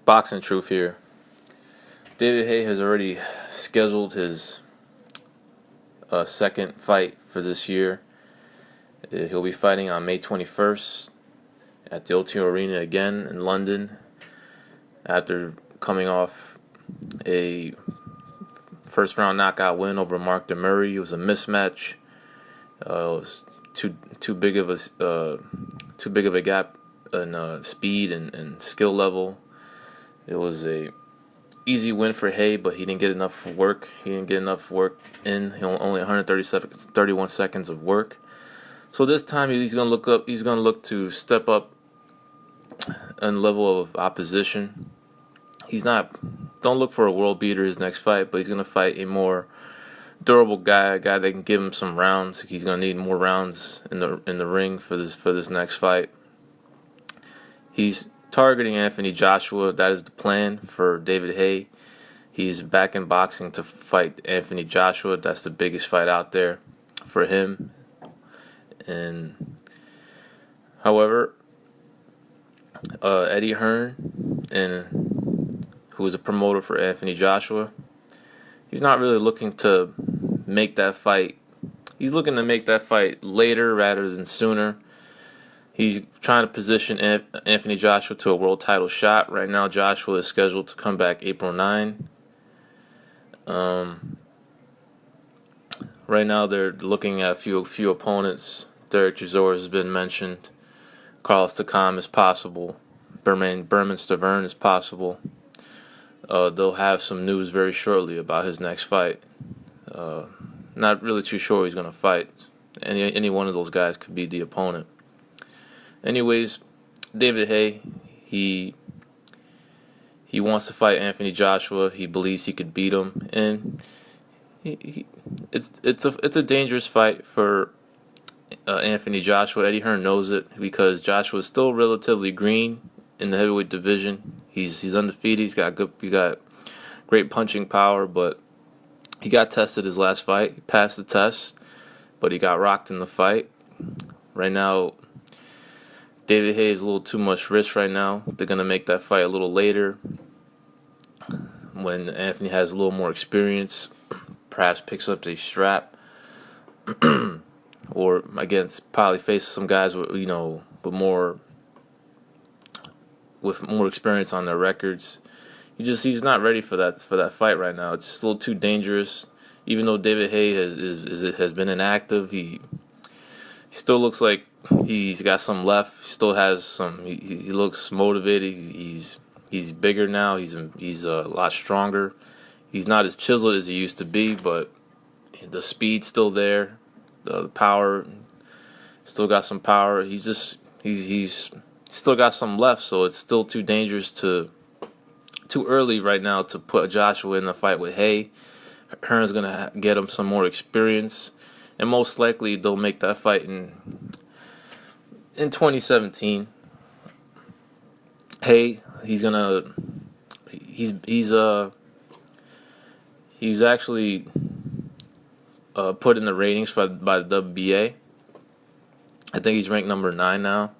Boxing truth here. David Haye has already scheduled his second fight for this year. He'll be fighting on May 21st at the O2 Arena again in London after coming off a first round knockout win over Mark DeMurray. It was a mismatch. It was too big of a gap in speed and skill level. It was a easy win for Haye, but he didn't get enough work. He didn't get enough work in. He only 31 seconds of work. So this time he's gonna look up. He's gonna look to step up in level of opposition. Don't look for a world beater his next fight, but he's gonna fight a more durable guy, a guy that can give him some rounds. He's gonna need more rounds in the ring for this next fight. He's targeting Anthony Joshua. That is the plan for David Haye. He's back in boxing to fight Anthony Joshua. That's the biggest fight out there for him. And however, Eddie Hearn, who is a promoter for Anthony Joshua, he's not really looking to make that fight. He's looking to make that fight later rather than sooner. He's trying to position Anthony Joshua to a world title shot. Right now, Joshua is scheduled to come back April 9. Right now, they're looking at a few opponents. Derek Chisora has been mentioned. Carlos Takam is possible. Berman Stavern is possible. They'll have some news very shortly about his next fight. Not really too sure he's going to fight. Any one of those guys could be the opponent. Anyways, David Haye, he wants to fight Anthony Joshua. He believes he could beat him, and it's a dangerous fight for Anthony Joshua. Eddie Hearn knows it because Joshua is still relatively green in the heavyweight division. He's undefeated. He got great punching power, but he got tested his last fight. He passed the test, but he got rocked in the fight. Right now, David Haye is a little too much risk right now. They're going to make that fight a little later when Anthony has a little more experience, perhaps picks up a strap, or against probably faces some guys with more experience on their records. He's not ready for that fight right now. It's still too dangerous. Even though David Haye has been inactive, he still looks like he's got some left. He still has some. He looks motivated. He's bigger now. He's a lot stronger. He's not as chiseled as he used to be, but the speed's still there. The power, still got some power. He's still got some left. So it's still too dangerous too early right now to put Joshua in a fight with Haye. Hearn's gonna get him some more experience, and most likely they'll make that fight in 2017. Haye, he's actually put in the ratings by the WBA. I think he's ranked number 9 now.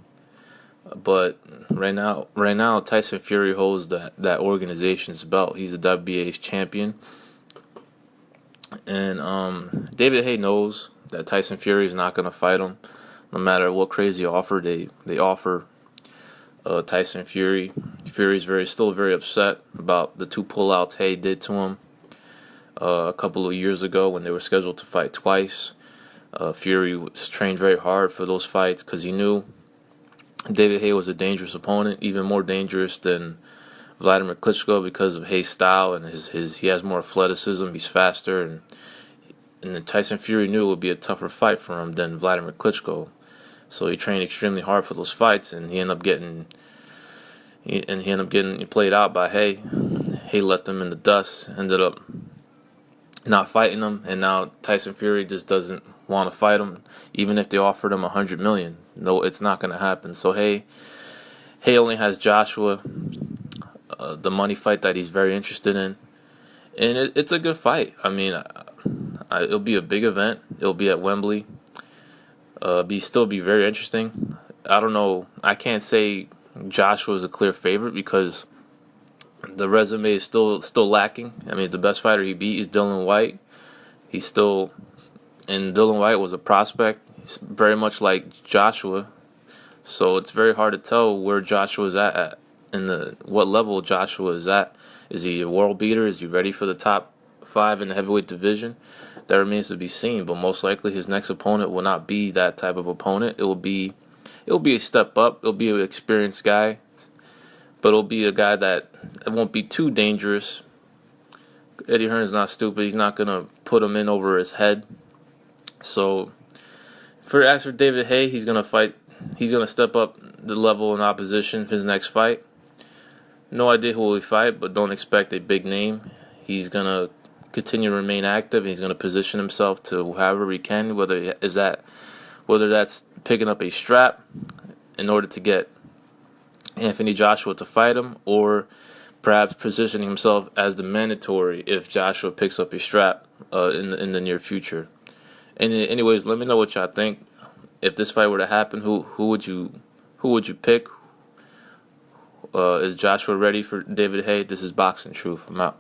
But right now, Tyson Fury holds that organization's belt. He's the WBA's champion, and David Haye knows that Tyson Fury is not going to fight him, no matter what crazy offer they offer Tyson Fury. Fury's still very upset about the 2 pullouts Haye did to him a couple of years ago when they were scheduled to fight twice. Fury was trained very hard for those fights because he knew David Haye was a dangerous opponent, even more dangerous than Vladimir Klitschko because of Haye's style and he has more athleticism. He's faster, and then Tyson Fury knew it would be a tougher fight for him than Vladimir Klitschko. So he trained extremely hard for those fights, and he ended up getting played out by Haye. Haye left him in the dust, ended up not fighting him, and now Tyson Fury just doesn't want to fight him, even if they offered him $100 million. No, it's not going to happen. So Haye only has Joshua, the money fight that he's very interested in, and it's a good fight. I mean, it'll be a big event. It'll be at Wembley. Still be very interesting. I don't know. I can't say Joshua is a clear favorite because The resume is still lacking. I mean, the best fighter he beat is Dylan White. He's still, and Dylan White was a prospect. He's very much like Joshua. So it's very hard to tell where Joshua's at in the what level Joshua is at. Is he a world beater? Is he ready for the top 5 in the heavyweight division? That remains to be seen. But most likely his next opponent will not be that type of opponent. It'll be a step up. It'll be an experienced guy, but it'll be a guy that it won't be too dangerous. Eddie Hearn's not stupid. He's not gonna put him in over his head. So as for David Haye, he's gonna fight. He's gonna step up the level in opposition his next fight. No idea who will he fight, but don't expect a big name. He's gonna continue to remain active. And he's gonna position himself to however he can, whether that's picking up a strap in order to get Anthony Joshua to fight him, or perhaps positioning himself as the mandatory if Joshua picks up a strap in the near future. And anyways, let me know what y'all think. If this fight were to happen, who would you pick? Is Joshua ready for David Haye? This is Boxing Truth. I'm out.